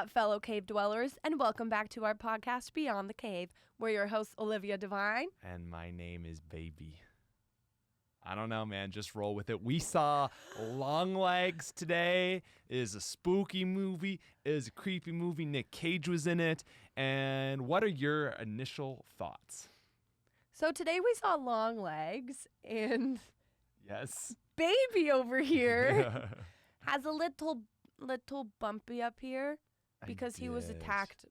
up, fellow cave dwellers, and welcome back to our podcast, Beyond the Cave. We're your hosts, Olivia Devine. And my name is Baby. I don't know, man. Just roll with it. We saw Longlegs today. It is a spooky movie. It is a creepy movie. Nick Cage was in it. And what are your initial thoughts? So today we saw Longlegs, and Yes. Baby over here has a little bumpy up here because he was attacked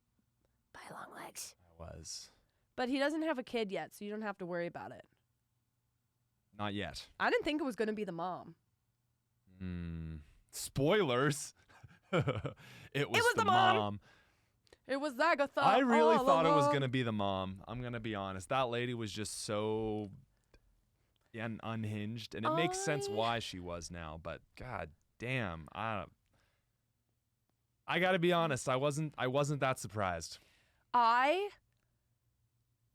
by Longlegs. I was. But he doesn't have a kid yet, so you don't have to worry about it. Not yet. I didn't think it was going to be the mom. Spoilers. It was the mom. It was Agatha. I really all thought it was along. going to be the mom. I'm going to be honest. That lady was just so unhinged. And it makes sense why she was now. But god damn. I got to be honest. I wasn't that surprised. I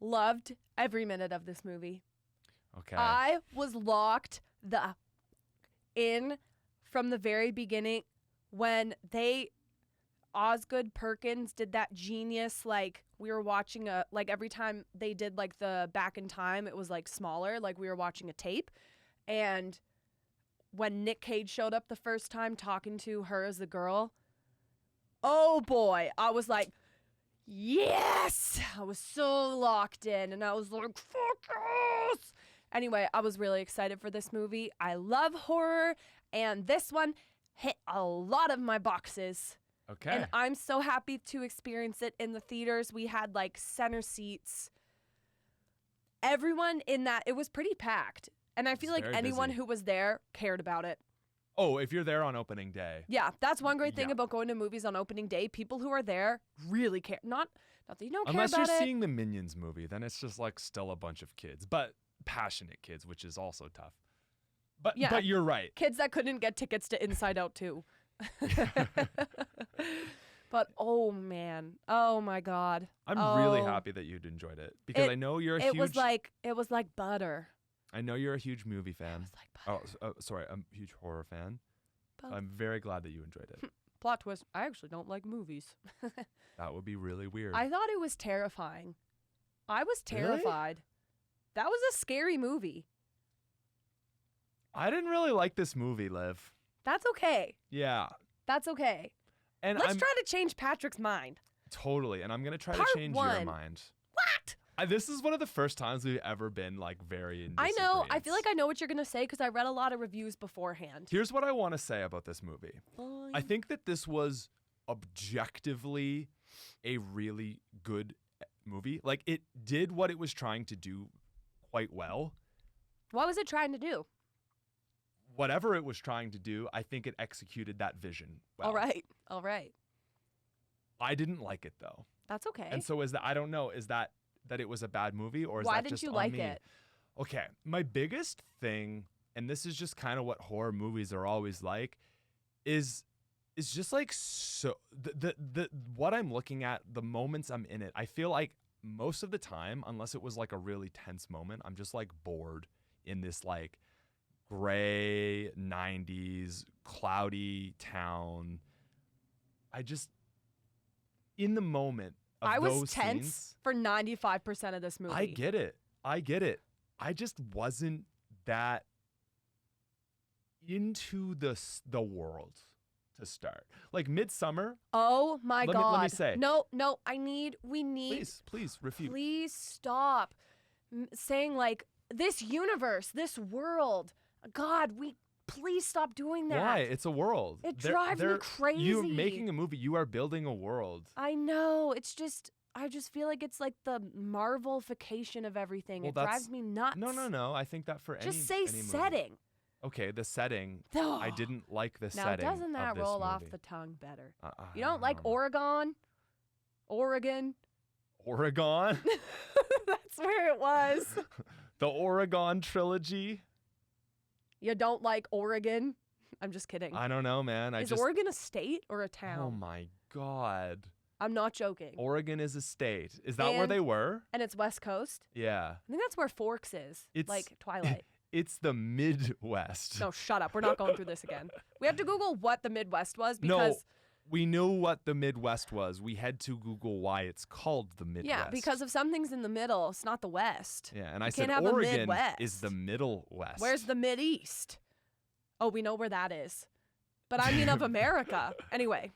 loved every minute of this movie. Okay. I was locked in from the very beginning when Osgood Perkins did that genius, like we were watching every time they did like the back in time, it was like smaller, like we were watching a tape. And when Nick Cage showed up the first time talking to her as a girl, oh boy, I was like, yes! I was so locked in and I was like, fuck yes! Anyway, I was really excited for this movie. I love horror, and this one hit a lot of my boxes. Okay. And I'm so happy to experience it in the theaters. We had like center seats. Everyone in that, it was pretty packed. And I feel like anyone who was there cared about it. Oh, if you're there on opening day. Yeah, that's one great thing about going to movies on opening day. People who are there really care. Not that you don't care about it. Unless you're seeing the Minions movie, then it's just like still a bunch of kids, but passionate kids, which is also tough. But you're right. Kids that couldn't get tickets to Inside Out 2. But oh man, oh my god, I'm really happy that you'd enjoyed it because I know you're a huge. It was like butter. I know you're a huge movie fan. It was like butter. Sorry, I'm a huge horror fan. Both. I'm very glad that you enjoyed it. Plot twist: I actually don't like movies. That would be really weird. I thought it was terrifying. I was terrified. Really? That was a scary movie. I didn't really like this movie, Liv. That's okay. Yeah. That's okay. And Let's try to change Patrick's mind. Totally, and I'm gonna try Part to change one. your mind. What? This is one of the first times we've ever been like very in I know. I disagreements. feel like I know what you're gonna say because I read a lot of reviews beforehand. Here's what I want to say about this movie. Fine. I think that this was objectively a really good movie. Like, it did what it was trying to do quite well. What was it trying to do? Whatever it was trying to do, I think it executed that vision well. All right. I didn't like it, though. That's okay. And so I don't know, is that it was a bad movie, or is Why that just didn't you on like me? it? Okay, my biggest thing, and this is just kind of what horror movies are always like, is just like so the what I'm looking at, the moments I'm in it, I feel like most of the time, unless it was like a really tense moment, I'm just like bored in this like gray 90s cloudy town. In the moment of I was those tense scenes, for 95% of this movie. I get it. I just wasn't that into the world to start. Like Midsummer. Oh my God. Let me say. No, we need. Please refute. Please stop saying like this universe, this world. God, please stop doing that. Why? It's a world. It drives me crazy. You're making a movie. You are building a world. I know. I just feel like it's like the Marvelification of everything. Well, it drives me nuts. No. I think that for just say any setting. Movie. Okay, the setting. I didn't like the setting. Now, doesn't that of this roll off movie. the tongue better? You don't like Oregon? Oregon? That's where it was. The Oregon trilogy? You don't like Oregon? I'm just kidding. I don't know, man. Is Oregon a state or a town? Oh my God. I'm not joking. Oregon is a state. Is that where they were? And it's West Coast? Yeah. I think that's where Forks is. It's like Twilight. It's the Midwest. No, shut up. We're not going through this again. We have to Google what the Midwest was because we knew what the Midwest was. We had to Google why it's called the Midwest. Yeah, because if something's in the middle, it's not the West. Yeah, and I You said can't have a Oregon Midwest. is the Middle West. Where's the Mideast? Oh, we know where that is. But I mean of America. Anyway,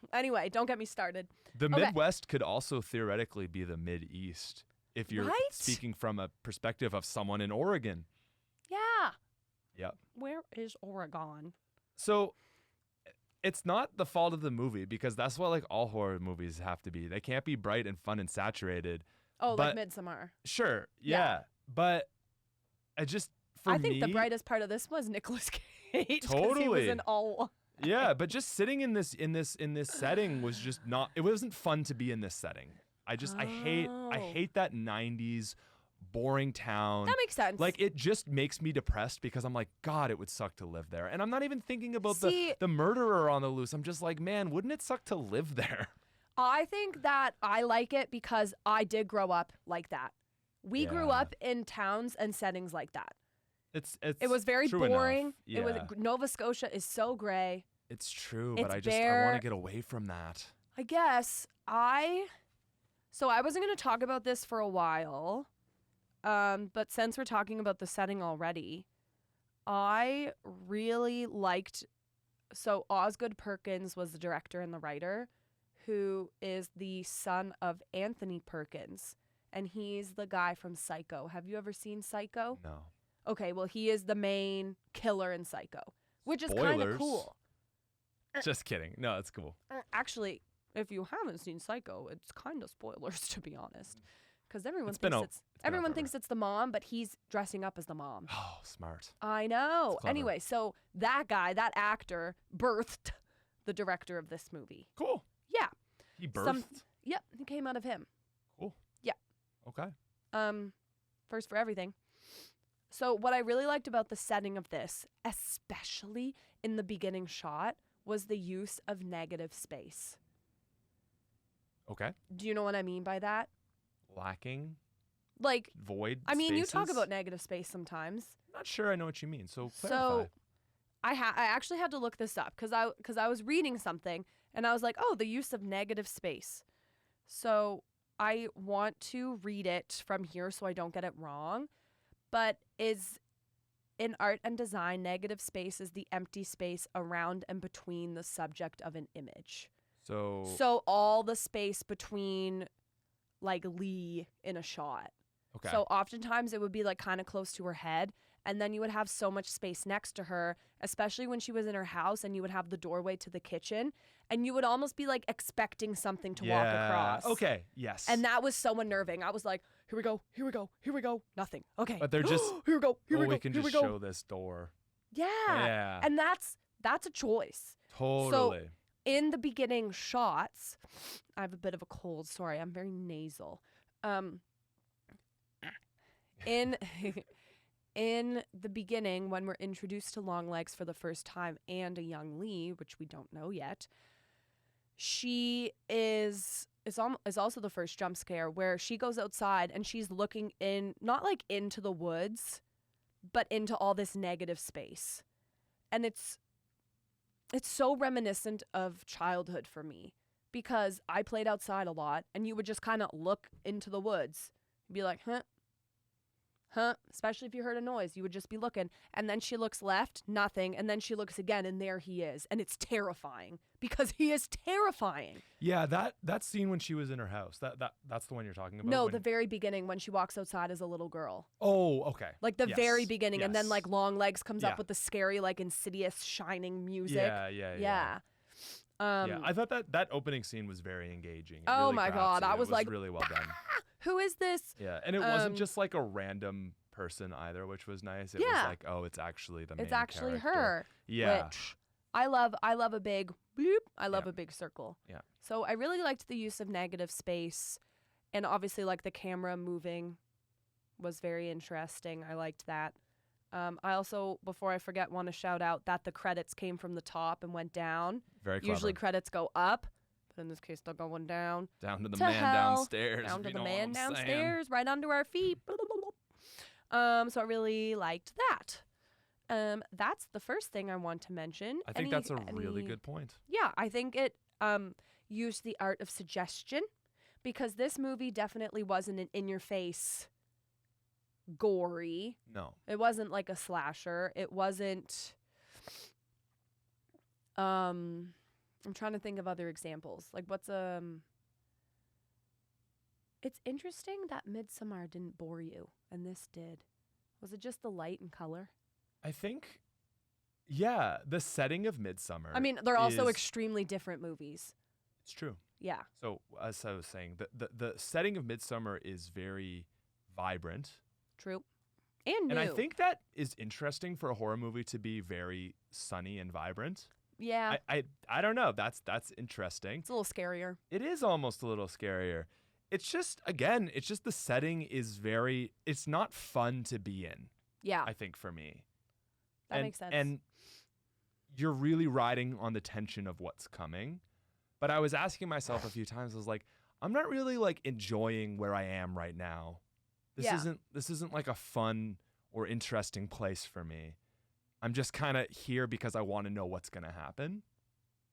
don't get me started. The Okay. Midwest could also theoretically be the Mideast if you're Right? speaking from a perspective of someone in Oregon. Yeah. Yep. Where is Oregon? So it's not the fault of the movie because that's what like all horror movies have to be. They can't be bright and fun and saturated. Oh, But- like Midsommar. Sure, Yeah. yeah. But I just for I think me, the brightest part of this was Nicolas Cage. 'cause he was Totally. in all. yeah, but just sitting in this setting was just not. It wasn't fun to be in this setting. I Oh. hate that 90s boring town. That makes sense. Like it just makes me depressed because I'm like, God, it would suck to live there. And I'm not even thinking about See- the murderer on the loose. I'm just like, man, wouldn't it suck to live there? I think that I like it because I did grow up like that. We grew Yeah. up in towns and settings like that. It's It was very true boring. enough. Yeah. It was Nova Scotia is so gray. It's true, It's but I want bare- to get away from that. I guess so I wasn't going to talk about this for a while. But since we're talking about the setting already, I really liked so Osgood Perkins was the director and the writer, who is the son of Anthony Perkins, and he's the guy from Psycho. Have you ever seen Psycho? No. Okay, well he is the main killer in Psycho, which is kind of Spoilers. cool. Just kidding. No, it's cool. Actually, if you haven't seen Psycho, it's kind of spoilers to be honest, because everyone It's been thinks out- it's been out everyone forever. thinks it's the mom, but he's dressing up as the mom. Oh, smart. I know. It's clever. Anyway, so that guy, that actor, birthed the director of this movie. Cool. Yeah. He birthed. Some- Yep, he came out of him. Cool. Yeah. Okay. First for everything. So what I really liked about the setting of this, especially in the beginning shot, was the use of negative space. Okay. Do you know what I mean by that? Lacking. Like, Void. I mean, you talk spaces? about negative space sometimes. Not sure I know what you mean. So clarify. So I actually had to look this up because I was reading something and I was like, oh, the use of negative space. So I want to read it from here so I don't get it wrong. But is in art and design, negative space is the empty space around and between the subject of an image. So all the space between like Lee in a shot. okay. So oftentimes it would be like kind of close to her head. And then you would have so much space next to her, especially when she was in her house and you would have the doorway to the kitchen. And you would almost be like expecting something to walk across. Okay. Yes. And that was so unnerving. I was like, here we go, here we go, here we go. Nothing. Okay. But they're just. here we go, here oh, we go, we can here just we go. show this door. Yeah. Yeah. And that's a choice. Totally. In the beginning shots, I have a bit of a cold. Sorry, I'm very nasal. In in the beginning, when we're introduced to Longlegs for the first time and a young Lee, which we don't know yet, she is also the first jump scare where she goes outside and she's looking in, not like into the woods, but into all this negative space. And it's so reminiscent of childhood for me because I played outside a lot and you would just kind of look into the woods and be like, huh? Especially if you heard a noise, you would just be looking. And then she looks left, nothing. And then she looks again and there he is. And it's terrifying because he is terrifying. Yeah. That scene when she was in her house. That's the one you're talking about. No, when- the very beginning when she walks outside as a little girl. Oh, okay. Like the Yes, very beginning. And then yes. like Longlegs comes Yeah. up with the scary, like insidious, shining music. Yeah. Yeah. Yeah, I thought that opening scene was very engaging. It Oh really my grabs God, you. I It was like, really well done. Who is this? Yeah, and it wasn't Um, just like a random person either, which was nice. It Yeah. was like, oh, it's actually the main It's actually character. her. Yeah. Which I love a big bloop. I love Yeah. a big circle. Yeah. So I really liked the use of negative space, and obviously like the camera moving was very interesting. I liked that. I also, before I forget, want to shout out that the credits came from the top and went down. Very clever. Usually credits go up, but in this case they're going down. down to the to man hell, downstairs. Down if to you the know what man I'm saying. downstairs, right under our feet. So I really liked that. That's the first thing I want to mention. I think that's a really good point. Yeah, I think used the art of suggestion, because this movie definitely wasn't an in-your-face gory. No. It wasn't like a slasher. It wasn't. I'm trying to think of other examples. Like what's It's interesting that Midsommar didn't bore you and this did. Was it just the light and color? I think, yeah, the setting of Midsummer. I mean, they're also is- extremely different movies. It's true. Yeah. So as I was saying, the setting of Midsummer is very vibrant. True. And new. And I think that is interesting for a horror movie to be very sunny and vibrant. Yeah. I don't know. That's interesting. It's a little scarier. It is almost a little scarier. It's just, again, it's just the setting is very, it's not fun to be in, Yeah. I think, for me. That makes sense. And you're really riding on the tension of what's coming. But I was asking myself a few times, I was like, I'm not really like enjoying where I am right now. This isn't like a fun or interesting place for me. I'm just kind of here because I want to know what's going to happen.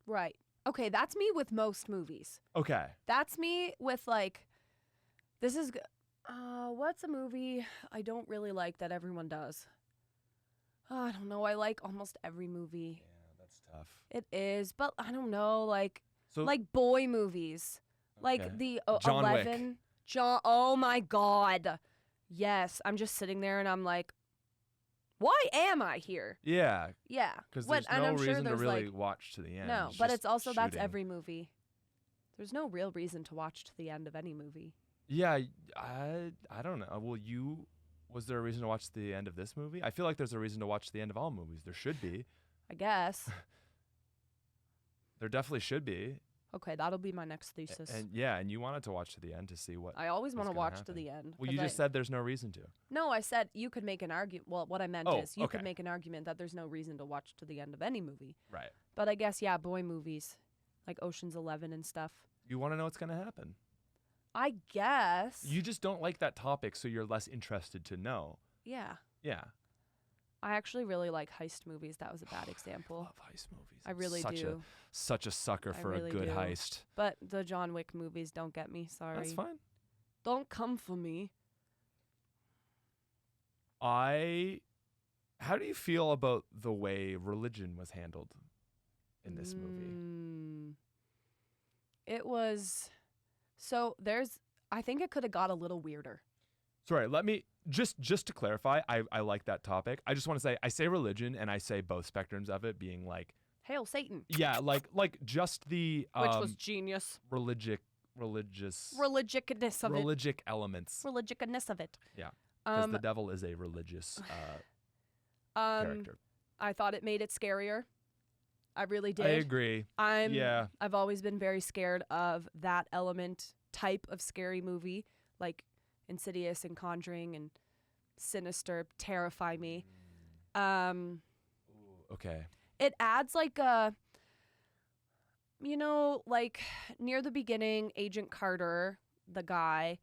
Right. Okay, that's me with most movies. Okay. That's me with like, what's a movie I don't really like that everyone does? I don't know. I like almost every movie. Yeah, that's tough. It is, but I don't know, like So boy movies. okay. Like the John Wick. 11. Oh my God. Yes, I'm just sitting there and I'm like, why am I here? Yeah, Yeah. because What- there's and no I'm sure reason to there's, really like- watch to the end. No, It's but just it's also that's shooting. every movie. There's no real reason to watch to the end of any movie. Yeah, I don't know. Well, was there a reason to watch the end of this movie? I feel like there's a reason to watch the end of all movies. There should be. I guess. There definitely should be. Okay, that'll be my next thesis. And yeah, and you wanted to watch to the end to see what. I always want to gonna watch to happen. the end. Well, 'cause you just said there's no reason to. No, I said you could make an argument. Well, what I meant Oh, is you could okay. make an argument that there's no reason to watch to the end of any movie. Right. But I guess, yeah, boy movies, like Ocean's 11 and stuff. You want to know what's going to happen. I guess. You just don't like that topic, so you're less interested to know. Yeah. Yeah. I actually really like heist movies. That was a bad example. I love heist movies. I really do. Such a sucker I for really a good do. heist. But the John Wick movies don't get me. Sorry. That's fine. Don't come for me. How do you feel about the way religion was handled in this movie? It was. I think it could have got a little weirder. Sorry, let me just to clarify. I like that topic. I just want to say I say religion and I say both spectrums of it being like Hail Satan. yeah, like just the Which was genius. religious Religicness of it. religic elements. Religicness of it. Yeah, because the devil is a religious character. I thought it made it scarier. I really did. I agree. I've always been very scared of that type of scary movie, like Insidious and Conjuring and Sinister terrify me. Ooh, okay. It adds like like near the beginning, Agent Carter, the guy,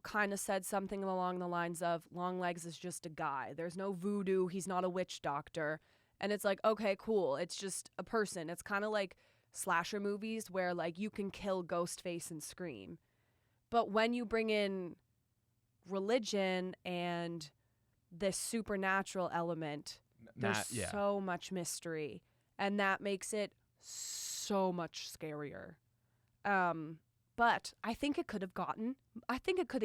kind of said something along the lines of Longlegs is just a guy. There's no voodoo. He's not a witch doctor. And it's like, okay, cool. It's just a person. It's kind of like slasher movies where like you can kill Ghostface and scream. But when you bring in religion and this supernatural element, there's so much mystery. And that makes it so much scarier. But I think it could have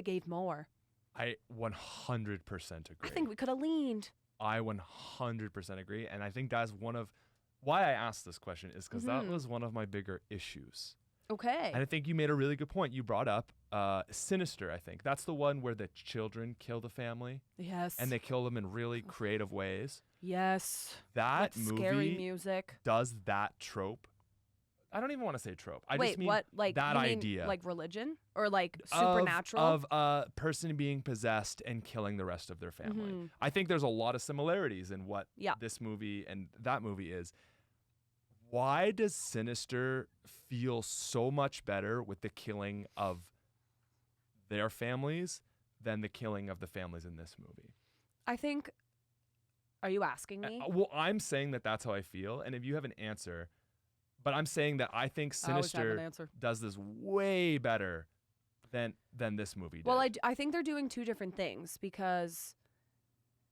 gave more. I 100% agree. I think we could have leaned. I 100% agree. And I think that's one of why I asked this question is because that was one of my bigger issues. Okay. And I think you made a really good point. You brought up Sinister, I think. That's the one where the children kill the family. Yes. And they kill them in really creative ways. Yes. That with movie scary music does that trope. I don't even want to say trope. I Wait, just mean what? Like that you mean, idea. like religion or like supernatural? Of a person being possessed and killing the rest of their family. Mhm. I think there's a lot of similarities in what Yeah. this movie and that movie is. Why does Sinister feel so much better with the killing of their families than the killing of the families in this movie? I think. Are you asking me? Well, I'm saying that that's how I feel. And if you have an answer, But I'm saying that I think I always have an Sinister answer. does this way better than this movie did. Well, I think they're doing two different things because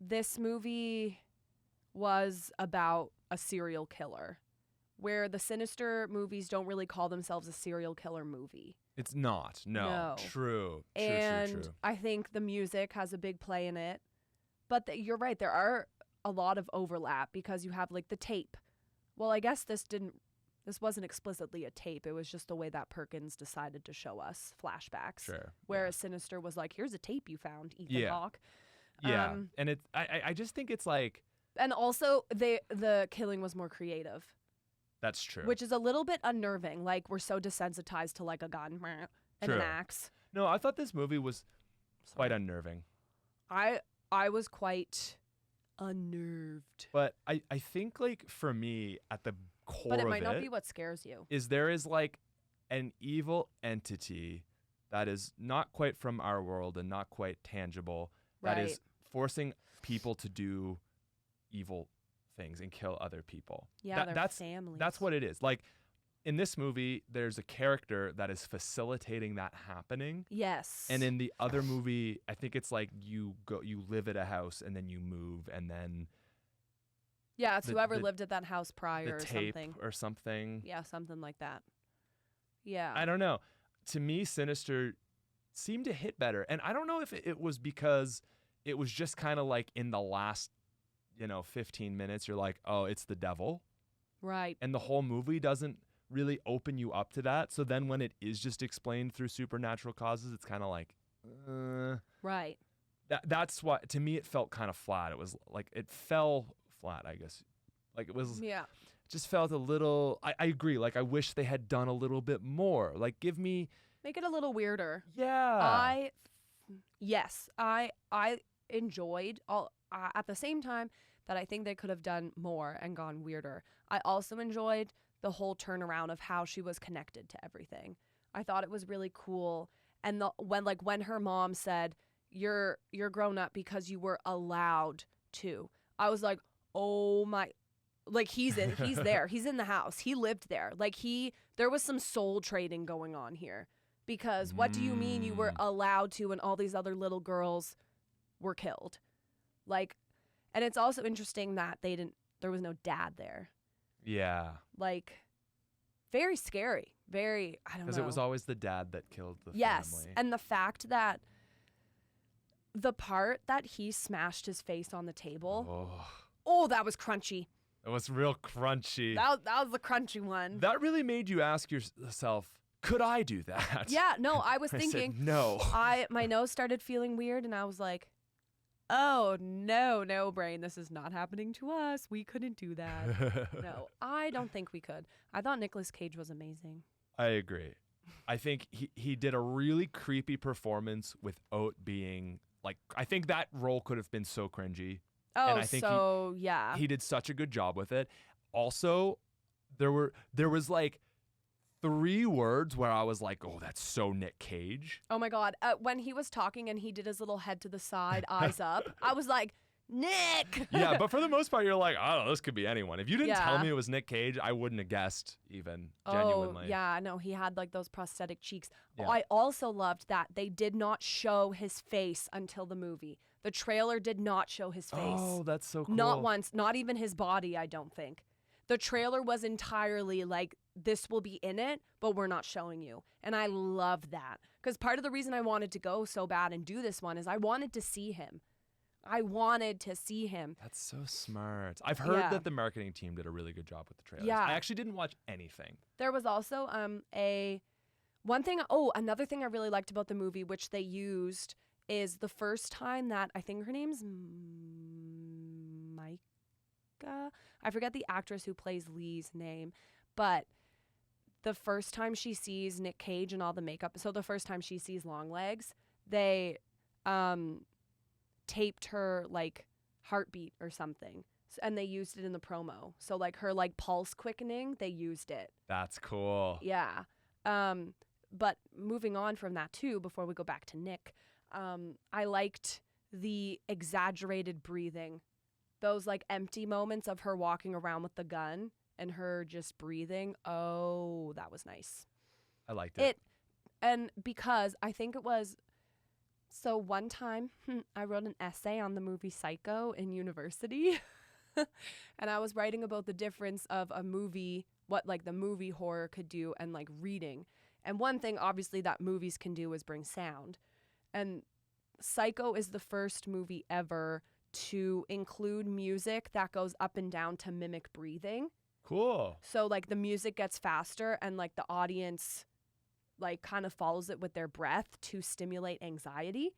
this movie was about a serial killer, where the Sinister movies don't really call themselves a serial killer movie. It's not. No. True. And I think the music has a big play in it. But you're right. There are a lot of overlap because you have like the tape. Well, I guess this wasn't explicitly a tape. It was just the way that Perkins decided to show us flashbacks. Sure. Whereas Sinister was like, here's a tape you found, Ethan Hawke. Yeah. And I just think it's like. And also the killing was more creative. That's true. Which is a little bit unnerving. Like, we're so desensitized to like a gun and an axe. No, I thought this movie was quite unnerving. I was quite unnerved. But I think like for me at the core but it of might not be what scares you. There is like an evil entity that is not quite from our world and not quite tangible that is forcing people to do evil things and kill other people. Yeah, that's families. That's what it is. Like in this movie, there's a character that is facilitating that happening. Yes. And in the other movie, I think it's like you live at a house and then you move and then. Yeah, it's whoever lived at that house prior or tape something. Or something. Yeah, something like that. Yeah. I don't know. To me, Sinister seemed to hit better. And I don't know if it was because it was just kind of like in the last 15 minutes, you're like, oh, it's the devil. Right. And the whole movie doesn't really open you up to that. So then when it is just explained through supernatural causes, it's kind of like, right. That's what, to me, it felt kind of flat. It was like, it fell flat, I guess. Like it was, yeah. It just felt a little, I agree. Like I wish they had done a little bit more. Like make it a little weirder. Yeah. I enjoyed all at the same time that I think they could have done more and gone weirder. I also enjoyed the whole turnaround of how she was connected to everything. I thought it was really cool. And when her mom said, you're grown up because you were allowed to, I was like, oh my, like he's there. He's in the house. He lived there. Like there was some soul trading going on here. Because what do you mean you were allowed to and all these other little girls were killed? Like, and it's also interesting that there was no dad there. Yeah. Like, very scary. Very, I don't know. Because it was always the dad that killed the family. Yes. And the fact that the part that he smashed his face on the table. Oh, that was crunchy. It was real crunchy. That was the crunchy one. That really made you ask yourself, could I do that? Yeah, no, I was thinking. I said, no. My nose started feeling weird and I was like, oh, no, brain. This is not happening to us. We couldn't do that. No, I don't think we could. I thought Nicolas Cage was amazing. I agree. I think he did a really creepy performance without being like, I think that role could have been so cringy. Oh, and I think yeah. He did such a good job with it. Also, there was like 3 words where I was like, oh, that's so Nick Cage. Oh my God. When he was talking and he did his little head to the side, eyes up, I was like, Nick. Yeah, but for the most part, you're like, I don't know, this could be anyone. If you didn't tell me it was Nick Cage, I wouldn't have guessed even, genuinely. Oh, yeah, no, he had like those prosthetic cheeks. Yeah. I also loved that they did not show his face until the movie. The trailer did not show his face. Oh, that's so cool. Not once, not even his body, I don't think. The trailer was entirely like, this will be in it, but we're not showing you. And I love that. Because part of the reason I wanted to go so bad and do this one is I wanted to see him. That's so smart. I've heard that the marketing team did a really good job with the trailers. Yeah. I actually didn't watch anything. There was also another thing I really liked about the movie, which they used, is the first time that I think her name's Micah. I forget the actress who plays Lee's name, but the first time she sees Nick Cage and all the makeup, so the first time she sees Longlegs, they taped her like heartbeat or something, and they used it in the promo. So like her like pulse quickening, they used it. That's cool. Yeah. But moving on from that too, before we go back to Nick, I liked the exaggerated breathing. Those like empty moments of her walking around with the gun and her just breathing. Oh, that was nice. I liked it. And because I think it was, so one time I wrote an essay on the movie Psycho in university. And I was writing about the difference of a movie, what like the movie horror could do, and like reading. And one thing obviously that movies can do is bring sound. And Psycho is the first movie ever to include music that goes up and down to mimic breathing. Cool. So like the music gets faster and like the audience like kind of follows it with their breath to stimulate anxiety.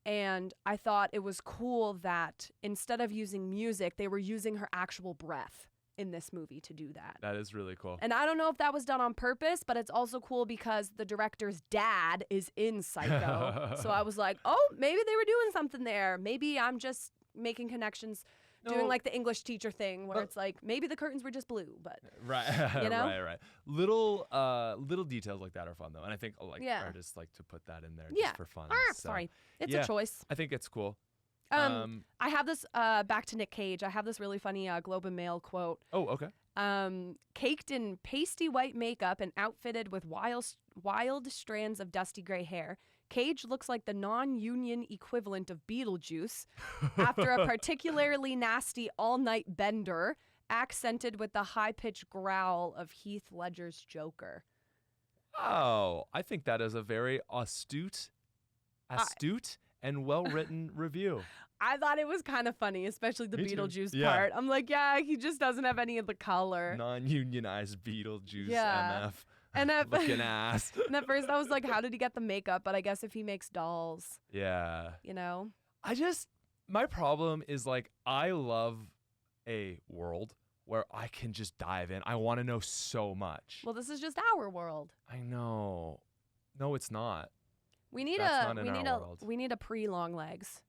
And I thought it was cool that instead of using music, they were using her actual breath in this movie to do that. That is really cool. And I don't know if that was done on purpose, but it's also cool because the director's dad is in Psycho. So I was like, oh, maybe they were doing something there. Maybe I'm just making connections, doing like the English teacher thing where it's like, maybe the curtains were just blue, but right, you know? right. Little details like that are fun though, and I think like artists like to put that in there just for fun. So, sorry, it's a choice. I think it's cool. I have this back to Nick Cage. I have this really funny Globe and Mail quote. Oh, okay. Caked in pasty white makeup and outfitted with wild strands of dusty gray hair, Cage looks like the non-union equivalent of Beetlejuice after a particularly nasty all-night bender, accented with the high-pitched growl of Heath Ledger's Joker. Oh, I think that is a very astute and well-written review. I thought it was kind of funny, especially the Beetlejuice Yeah. part. I'm like, yeah, he just doesn't have any of the color. Non-unionized Beetlejuice Yeah. MF. And at, Looking ass. and at first I was like, how did he get the makeup? But I guess if he makes dolls, Yeah. you know? My problem is like, I love a world where I can just dive in. I want to know so much. Well, this is just our world. I know. No, it's not. We need That's not in our world. we need a pre-Longlegs.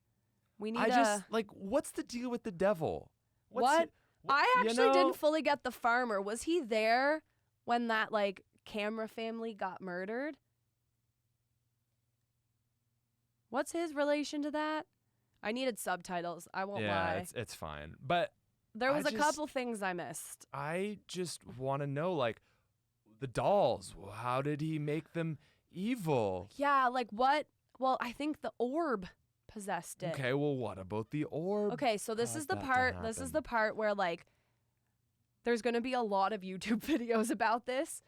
We need I just like, what's the deal with the devil? What? I you actually know? didn't fully get the farmer. Was he there when that like camera family got murdered? What's his relation to that? I needed subtitles. I won't lie. it's fine. But There was a couple things I missed. I just want to know, like, the dolls. How did he make them evil? Yeah, like what? Well, I think the orb possessed it. Okay, well, what about the orb? Okay, so this is the that to part. This is happen? the part where like, there's going to be a lot of YouTube videos about this,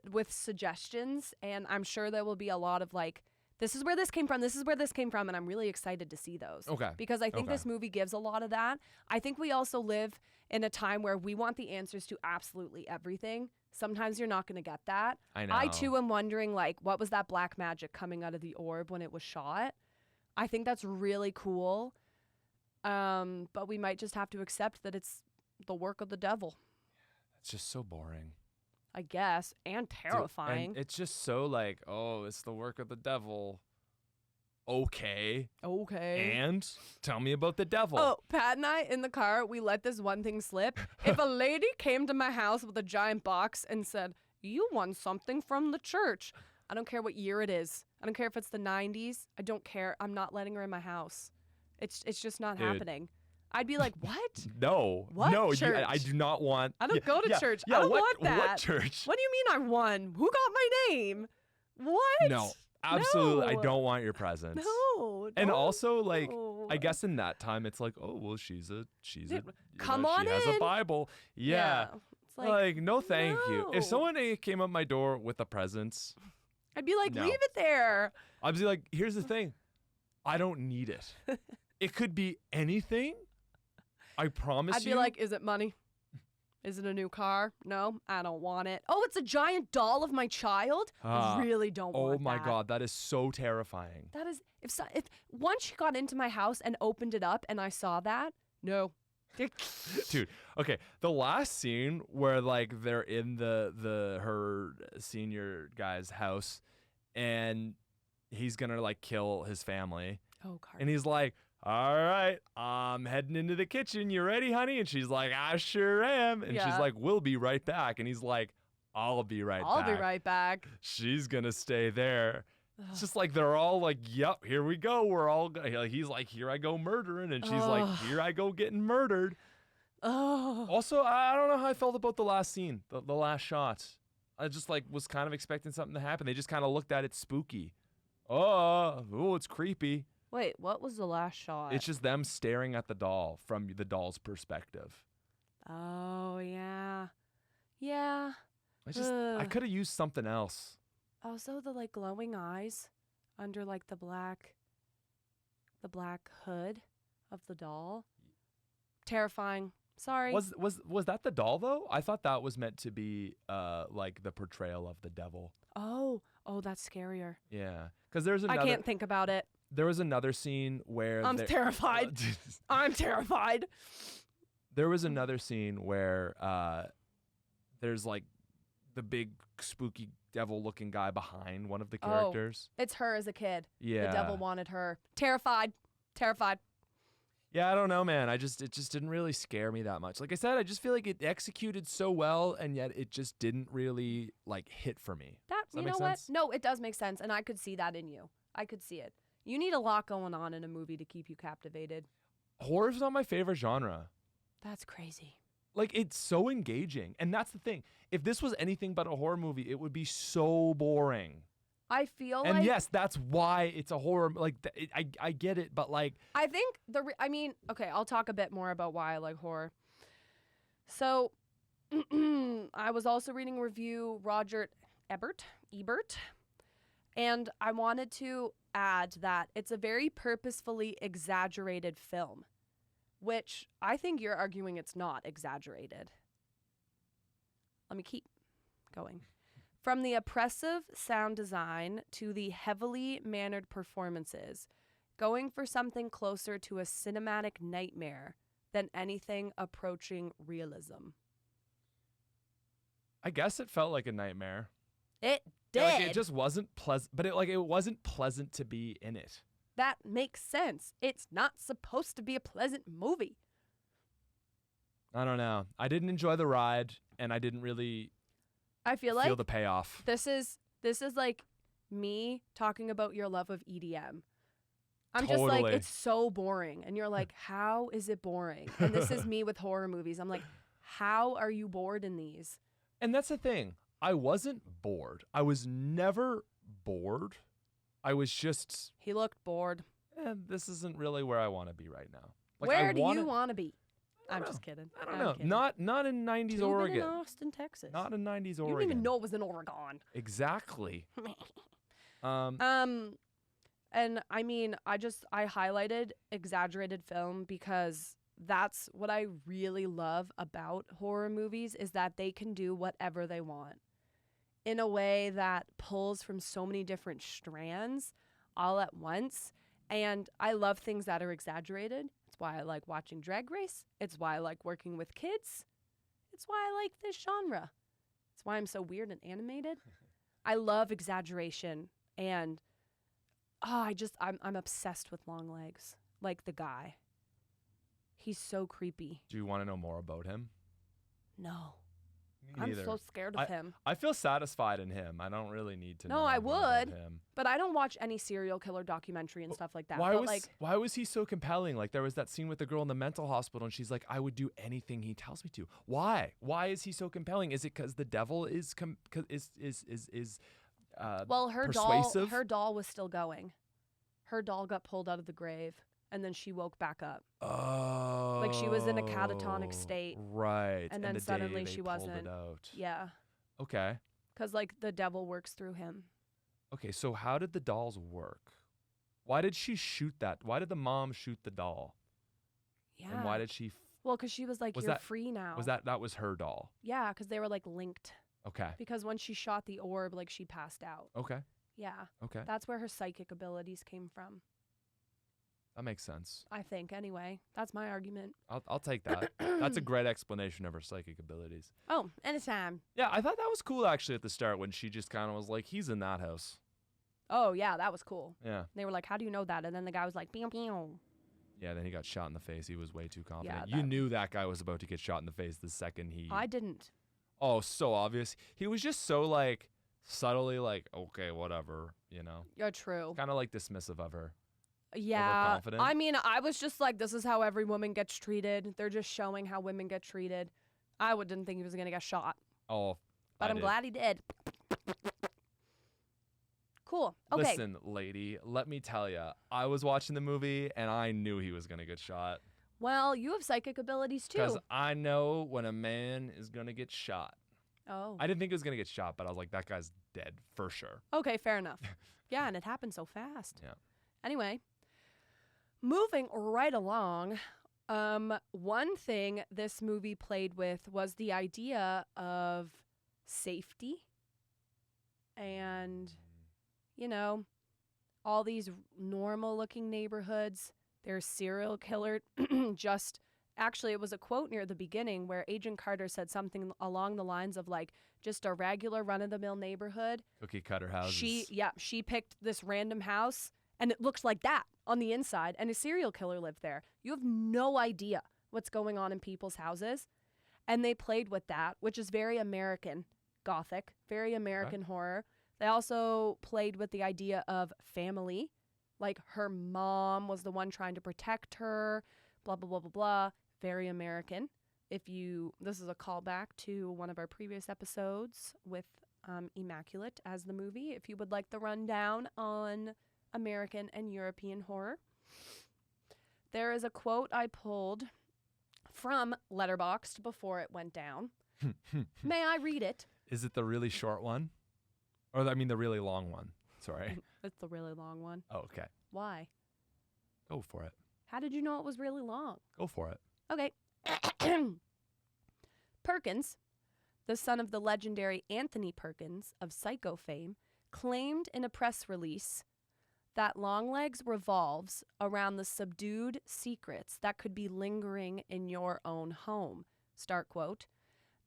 with suggestions, and I'm sure there will be a lot of like, this is where this came from. This is where this came from, and I'm really excited to see those. Okay. Because I think this movie gives a lot of that. I think we also live in a time where we want the answers to absolutely everything. Sometimes you're not going to get that. I know. I too am wondering like, what was that black magic coming out of the orb when it was shot? I think that's really cool. But we might just have to accept that it's the work of the devil. It's just so boring. I guess, and terrifying. And it's just so like, oh, it's the work of the devil. Okay. And tell me about the devil. Oh, Pat and I in the car, we let this one thing slip. If a lady came to my house with a giant box and said, "You won something from the church," I don't care what year it is. I don't care if it's the 90s. I don't care. I'm not letting her in my house. It's just not happening. I'd be like, what? No. What No, church? I do not want. I don't go to church. Yeah, I don't what, want that. What church? What do you mean I won? Who got my name? What? No, absolutely. No. I don't want your presence. No. And also, like, no. I guess in that time, it's like, oh, well, she's a, Come she on has in. a Bible. Yeah. It's Like, no, thank you. no. If someone came up my door with a presence, I'd be like, No. leave it there. I'd be like, here's the thing. I don't need it. It could be anything. I promise I'd you. be like, is it money? Is it a new car? No, I don't want it. Oh, it's a giant doll of my child? I really don't want oh my that. God, that is so terrifying. That is, if once she got into my house and opened it up and I saw that, no. Dude, okay, the last scene where like they're in her senior guy's house and he's gonna like kill his family. Oh, Carter. And he's like, all right, I'm heading into the kitchen. You ready, honey? And she's like, I sure am. And she's Yeah. like, we'll be right back. And he's like, I'll be right back. I'll be right back. She's gonna stay there. It's just like they're all like, yep, here we go. We're all he's like, here I go murdering. And she's like, here I go getting murdered. Oh. Also, I don't know how I felt about the last scene, the last shot. I just like was kind of expecting something to happen. They just kind of looked at it spooky. Oh, it's creepy. Wait, what was the last shot? It's just them staring at the doll from the doll's perspective. Oh, yeah. Yeah. I could have used something else. Also, the like glowing eyes under like the black hood of the doll. Terrifying. Sorry. Was that the doll though? I thought that was meant to be like the portrayal of the devil. Oh, that's scarier. Yeah, because there's another. I can't think about it. There was another scene where I'm terrified. I'm terrified. There was another scene where there's like the big spooky devil-looking guy behind one of the characters. It's her as a kid. Yeah. The devil wanted her. Terrified. Yeah, I don't know, man. It just didn't really scare me that much. Like I said, I just feel like it executed so well, and yet it just didn't really like hit for me. That Does that you make know what? sense? No, it does make sense, and I could see that in you. I could see it. You need a lot going on in a movie to keep you captivated. Horror's not my favorite genre. That's crazy. Like, it's so engaging. And that's the thing. If this was anything but a horror movie, it would be so boring. I feel and like... yes, that's why it's a horror. Like, I get it, but like... I think okay, I'll talk a bit more about why I like horror. So, I was also reading a review, Roger Ebert, and I wanted to add that it's a very purposefully exaggerated film, which I think you're arguing it's not exaggerated. Let me keep going. From the oppressive sound design to the heavily mannered performances, going for something closer to a cinematic nightmare than anything approaching realism. I guess it felt like a nightmare. It did. Like, it just wasn't pleasant, but it wasn't pleasant to be in it. That makes sense. It's not supposed to be a pleasant movie. I don't know. I didn't enjoy the ride, and I didn't really feel the payoff. This is like me talking about your love of EDM. I'm just like, it's so boring. And you're like, how is it boring? And this is me with horror movies. I'm like, how are you bored in these? And that's the thing. I wasn't bored. I was never bored. I was just... He looked bored. This isn't really where I want to be right now. Like, where do you want to be? I'm just kidding. I don't know. Kidding. Not in 90s Oregon. In Austin, Texas. Not in 90s Oregon. You didn't even know it was in Oregon. Exactly. And I mean, I highlighted exaggerated film because that's what I really love about horror movies, is that they can do whatever they want in a way that pulls from so many different strands all at once. And I love things that are exaggerated. It's why I like watching Drag Race. It's why I like working with kids. It's why I like this genre. It's why I'm so weird and animated. I love exaggeration, and I'm obsessed with Longlegs, like the guy. He's so creepy. Do you want to know more about him? No. Me neither. I'm so scared of him. I feel satisfied in him. I don't really need to know. No, I more about would, him. but I don't watch any serial killer documentary and stuff like that. Why was he so compelling? Like, there was that scene with the girl in the mental hospital, and she's like, I would do anything he tells me to. Why? Why is he so compelling? Is it because the devil is well, her persuasive? doll was still going. Her doll got pulled out of the grave, and then she woke back up. Oh. Like, she was in a catatonic state. Right. And then suddenly she wasn't. Pulled it out. Yeah. Okay. Because, like, the devil works through him. Okay, so how did the dolls work? Why did she shoot that? Why did the mom shoot the doll? Yeah. And why did she... Well, because she was like, you're free now. That was her doll? Yeah, because they were, like, linked. Okay. Because when she shot the orb, like, she passed out. Okay. Yeah. Okay. That's where her psychic abilities came from. That makes sense. I think, anyway. That's my argument. I'll take that. That's a great explanation of her psychic abilities. Oh, anytime. Yeah, I thought that was cool, actually, at the start, when she just kind of was like, he's in that house. Oh, yeah, that was cool. Yeah. They were like, how do you know that? And then the guy was like, pew, pew. Yeah, then he got shot in the face. He was way too confident. Yeah, you knew that guy was about to get shot in the face the second he... I didn't. Oh, so obvious. He was just so, like, subtly like, okay, whatever, you know? You're true. Kind of, like, dismissive of her. Yeah. overconfident. I mean, I was just like, this is how every woman gets treated. They're just showing how women get treated. Didn't think he was going to get shot, Oh, but I'm glad he did. Cool. Okay. Listen, lady, let me tell you, I was watching the movie and I knew he was going to get shot. Well, you have psychic abilities too. Because I know when a man is going to get shot. Oh. I didn't think he was going to get shot, but I was like, that guy's dead for sure. Okay, fair enough. Yeah, and it happened so fast. Yeah. Anyway, moving right along, one thing this movie played with was the idea of safety and, you know, all these normal looking neighborhoods. There's serial killer actually, it was a quote near the beginning where Agent Carter said something along the lines of like, just a regular run-of-the-mill neighborhood. Cookie cutter houses. She picked this random house and it looks like that on the inside and a serial killer lived there. You have no idea what's going on in people's houses. And they played with that, which is very American Gothic, very American horror. They also played with the idea of family. Like her mom was the one trying to protect her, blah, blah, blah, blah, blah. Very American. This is a callback to one of our previous episodes with Immaculate as the movie. If you would like the rundown on American and European horror. There is a quote I pulled from Letterboxd before it went down. May I read it? Is it the really short one? Or, the really long one. Sorry. It's the really long one. Oh, okay. Why? Go for it. How did you know it was really long? Go for it. Okay. Perkins, the son of the legendary Anthony Perkins of Psycho fame, claimed in a press release that Longlegs revolves around the subdued secrets that could be lingering in your own home. Start quote.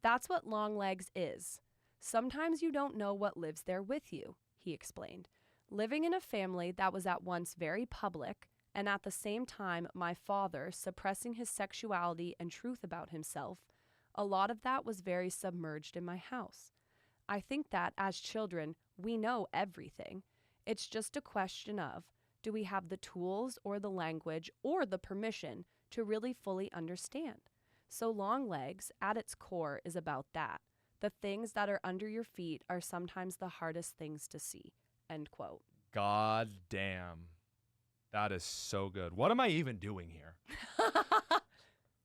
That's what Longlegs is. Sometimes you don't know what lives there with you, he explained. Living in a family that was at once very public and at the same time my father suppressing his sexuality and truth about himself, a lot of that was very submerged in my house. I think that as children, we know everything. It's just a question of, do we have the tools or the language or the permission to really fully understand? So Longlegs, at its core, is about that. The things that are under your feet are sometimes the hardest things to see. End quote. God damn. That is so good. What am I even doing here?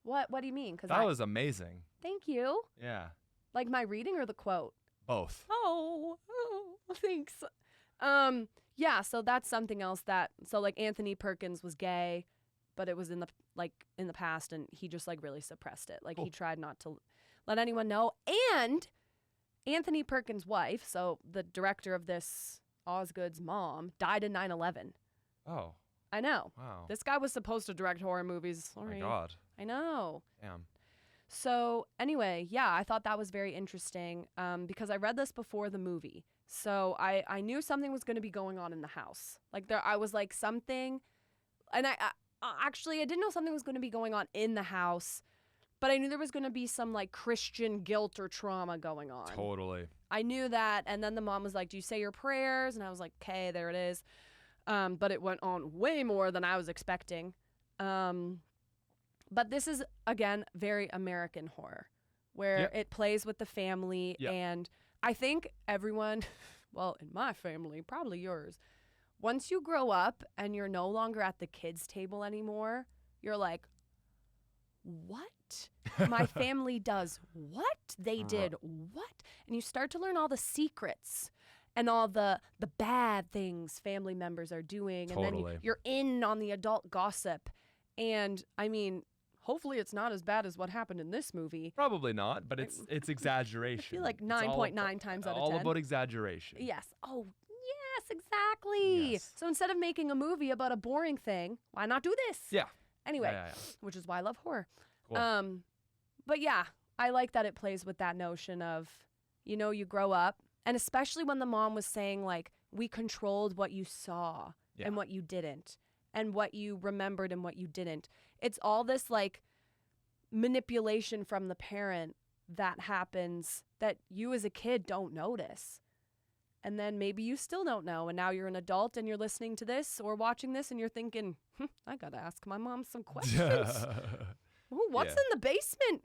What do you mean? That was amazing. Thank you. Yeah. Like my reading or the quote? Both. Oh, thanks. Yeah, so that's something else so like Anthony Perkins was gay, but it was in the past and he just like really suppressed it. Like He tried not to let anyone know. And Anthony Perkins' wife, so the director of this, Osgood's mom, died in 9/11. Oh. I know. Wow. This guy was supposed to direct horror movies. Oh my God. I know. Damn. So anyway, yeah, I thought that was very interesting because I read this before the movie. So I knew something was going to be going on in the house. I was like something, and I actually I didn't know something was going to be going on in the house, but I knew there was going to be some like Christian guilt or trauma going on. Totally. I knew that, and then the mom was like, "Do you say your prayers?" And I was like, "Okay, there it is." But it went on way more than I was expecting. But this is, again, very American horror, where it plays with the family. Yep. And I think everyone, well, in my family, probably yours, once you grow up and you're no longer at the kids' table anymore, you're like, what? My family does what? They did what? And you start to learn all the secrets and all the bad things family members are doing. Totally. And then you're in on the adult gossip. And I mean, hopefully it's not as bad as what happened in this movie. Probably not, but it's exaggeration. I feel like 9.9 times out of 10. All about exaggeration. Yes. Oh, yes, exactly. Yes. So instead of making a movie about a boring thing, why not do this? Yeah. Anyway, Yeah. which is why I love horror. Cool. But yeah, I like that it plays with that notion of, you grow up, and especially when the mom was saying like, we controlled what you saw and what you didn't, and what you remembered and what you didn't. It's all this like manipulation from the parent that happens that you as a kid don't notice. And then maybe you still don't know. And now you're an adult and you're listening to this or watching this and you're thinking, I got to ask my mom some questions. Ooh, what's in the basement?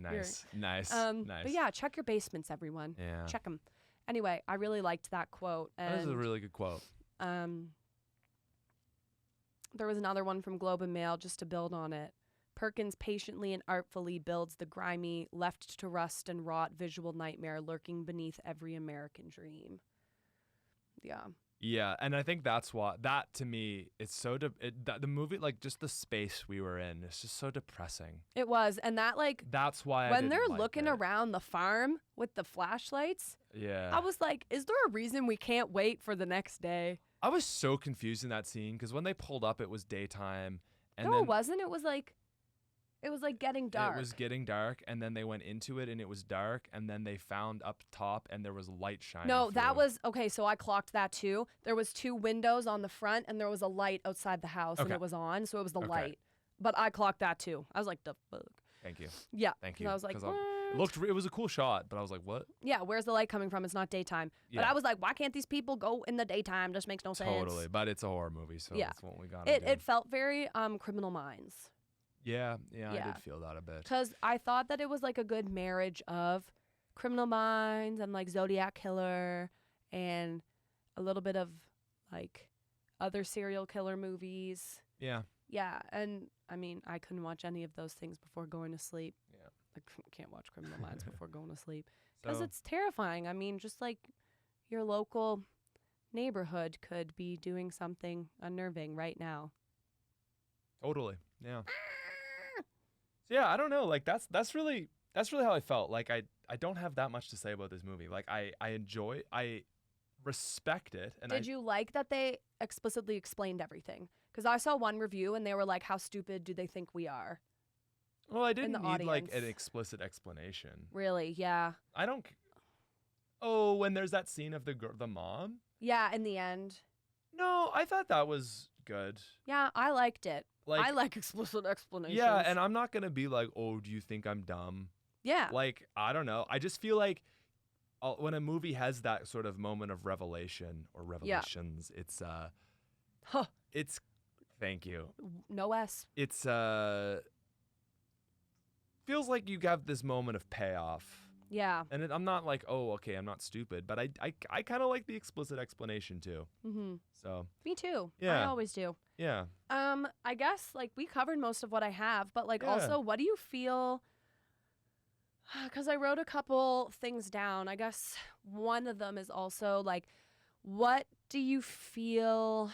Nice. Nice. But yeah, check your basements, everyone. Yeah. Check them. Anyway, I really liked that quote. And, That is a really good quote. there was another one from Globe and Mail just to build on it. Perkins patiently and artfully builds the grimy, left to rust and rot visual nightmare lurking beneath every American dream. Yeah. Yeah, and I think that's why that to me it's so the movie, like just the space we were in, it's just so depressing. It was, and that like That's why when they're looking around the farm with the flashlights, yeah, I was like, is there a reason we can't wait for the next day? I was so confused in that scene because when they pulled up, it was daytime, and No, then it wasn't. It was like getting dark. It was getting dark, and then they went into it, and it was dark, and then they found up top, and there was light shining. No, that through. was okay. So I clocked that too. There was 2 windows on the front, and there was a light outside the house, and Okay. it was on, so it was the Okay. light. But I clocked that too. I was like, the fuck. Thank you. Yeah. Thank 'Cause you. I was like, 'Cause what? it was a cool shot, but I was like, what? Yeah, where's the light coming from? It's not daytime. But Yeah. I was like, why can't these people go in the daytime? Just makes no sense. Totally, but it's a horror movie, so Yeah. that's what we got. It felt very Criminal Minds. Yeah, I Yeah. did feel that a bit. Because I thought that it was like a good marriage of Criminal Minds and like Zodiac Killer and a little bit of like other serial killer movies. Yeah. Yeah, and I mean, I couldn't watch any of those things before going to sleep. Yeah. I can't watch Criminal Minds before going to sleep because So it's terrifying. I mean, just like your local neighborhood could be doing something unnerving right now. totally. Yeah. So yeah, I don't know. Like that's really how I felt. Like I don't have that much to say about this movie. Like I respect it. And Did you like that they explicitly explained everything? Because I saw one review and they were like, how stupid do they think we are? Well, I didn't the need like an audience. explicit explanation. Really? Yeah. I don't. Oh, when there's that scene of the mom. Yeah, in the end. No, I thought that was good. Yeah, I liked it. Like I like explicit explanations. yeah, and I'm not gonna be like, oh, do you think I'm dumb? yeah. Like I don't know. I just feel like when a movie has that sort of moment of revelation or revelations, it's Huh. it's thank you. No S. It's feels like you have this moment of payoff. Yeah. And I'm not like, oh, okay, I'm not stupid, but I kind of like the explicit explanation too. Mm-hmm. So Me too. I Yeah. always do. yeah, I guess like we covered most of what I have, but like Yeah. also, what do you feel? Because I wrote a couple things down. I guess one of them is also like, what do you feel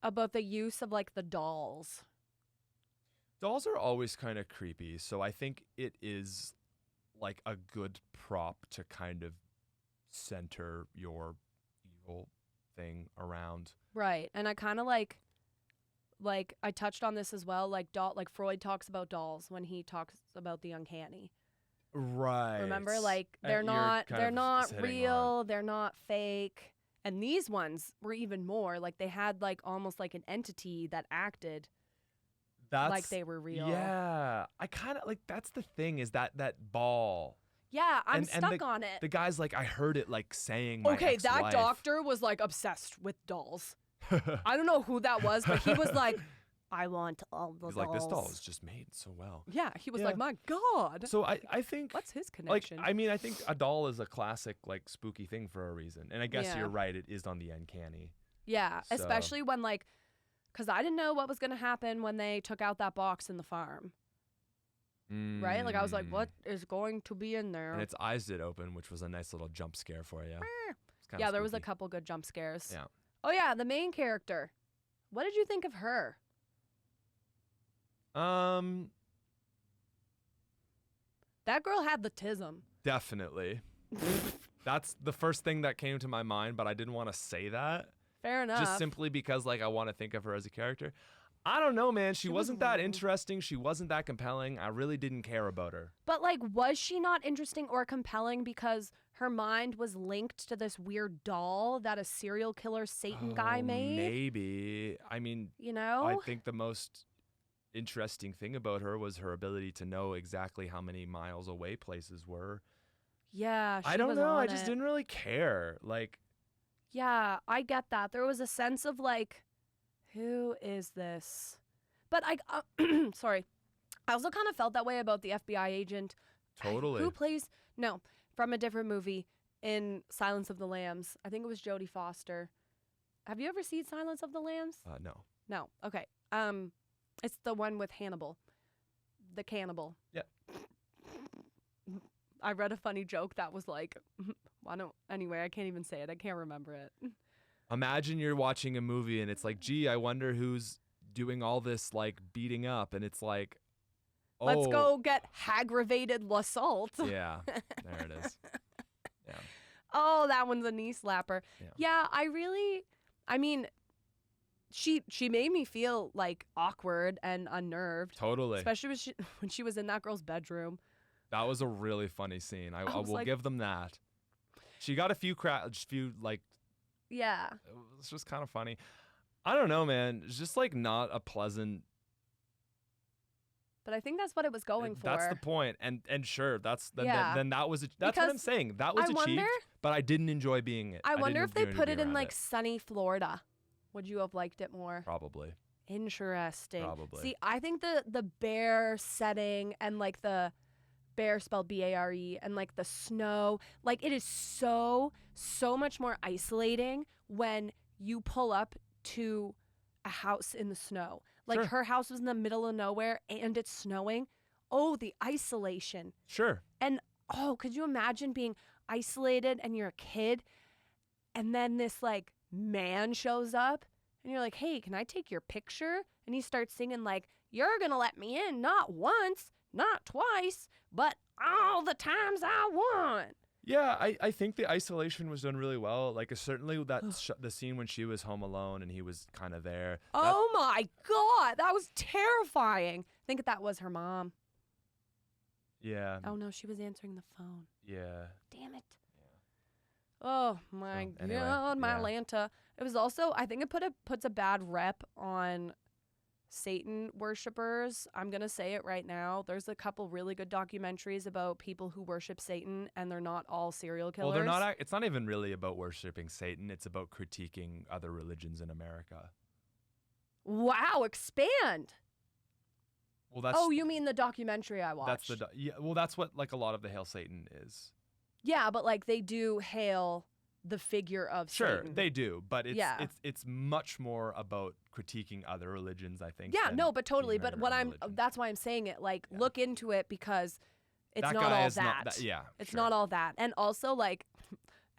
about the use of like the dolls? dolls are always kind of creepy, so I think it is like a good prop to kind of center your evil thing around. Right. And I kind of like I touched on this as well. Like Freud talks about dolls when he talks about the uncanny. Right. Remember, like And they're you're not kind they're of not hitting real, on- they're not fake. And these ones were even more like they had like almost like an entity that acted That's like they were real. Yeah, I kind of like that's the thing is that ball. Yeah, I'm And stuck on it. The guy's like, I heard it like saying my Okay, that ex-wife. doctor was like obsessed with dolls. I don't know who that was, but he was like, I want all the He's dolls. like, this doll is just made so well. Yeah, he was Yeah. like, my God. So I think What's his like connection? I think a doll is a classic like spooky thing for a reason, and I guess Yeah. you're right. It is on the uncanny. Yeah, So- especially when like, because I didn't know what was going to happen when they took out that box in the farm, right? Like I was like, Mm. what is going to be in there? And its eyes did open, which was a nice little jump scare for you. It's kinda Yeah, there was a spooky. couple good jump scares. Yeah. Oh yeah, the main character. What did you think of her? That girl had the tism. Definitely. That's the first thing that came to my mind, but I didn't want to say that. Fair enough. Just simply because like I want to think of her as a character. I don't know, man. She She was wasn't that rude. interesting. She wasn't that compelling. I really didn't care about her. But like, was she not interesting or compelling because her mind was linked to this weird doll that a serial killer Satan guy Oh, made? Maybe. I mean, You know? I think the most interesting thing about her was her ability to know exactly how many miles away places were. Yeah, I she don't was know. I on just it. didn't really care. Like, Yeah, I get that. There was a sense of like, who is this? But sorry. I also kind of felt that way about the FBI agent totally. who plays, no, from a different movie in Silence of the Lambs. I think it was Jodie Foster. Have you ever seen Silence of the Lambs? No. No. Okay. It's the one with Hannibal, the cannibal. Yeah. I read a funny joke that was like, anyway, I can't even say it. I can't remember it. Imagine you're watching a movie and it's like, gee, I wonder who's doing all this like beating up, and it's like, oh, Let's go get aggravated assault. Yeah, there it is. Yeah. Oh, that one's a knee slapper. Yeah. Yeah, I mean, she made me feel like awkward and unnerved. Totally. Especially when she was in that girl's bedroom. That was a really funny scene. I will like, give them that. She got a few like. Yeah. It was just kind of funny. I don't know, man. It's just like not a pleasant. But I think that's what it was going for. That's the point. And sure, then that was that's because what I'm saying. That was achieved, but I didn't enjoy being it. I wonder if they put it in like it. sunny Florida. Would you have liked it more? Probably. Interesting. Probably. See, I think the bear setting and like the bear spelled BARE and like the snow, like it is so much more isolating when you pull up to a house in the snow. Like Sure. her house was in the middle of nowhere and it's snowing. Oh, the isolation. Sure. And could you imagine being isolated and you're a kid and then this like man shows up and you're like, hey, can I take your picture? And he starts singing like, you're going to let me in not once, not twice, but all the times I want. Yeah, I think the isolation was done really well. Like certainly that the scene when she was home alone and he was kind of there. Oh my God, that was terrifying. I think that was her mom. Yeah. Oh no, she was answering the phone. Yeah. Damn it. Yeah. Oh my anyway, God, my yeah. Lanta. It was also, I think it puts a bad rep on Satan worshipers. I'm going to say it right now. There's a couple really good documentaries about people who worship Satan, and they're not all serial killers. Well, they're not. It's not even really about worshiping Satan. It's about critiquing other religions in America. Wow, expand. Well, that's. Oh, you mean the documentary I watched? That's yeah. Well, that's what like a lot of the Hail Satan is. Yeah, but like they do hail the figure of Sure, Satan. they do, but Yeah. it's much more about critiquing other religions, I think. Yeah, than no, but totally. being But your what own religion. that's why I'm saying it. Like, Yeah. look into it because it's that not guy all is that. Not that. Yeah, It's sure. not all that. And also, like,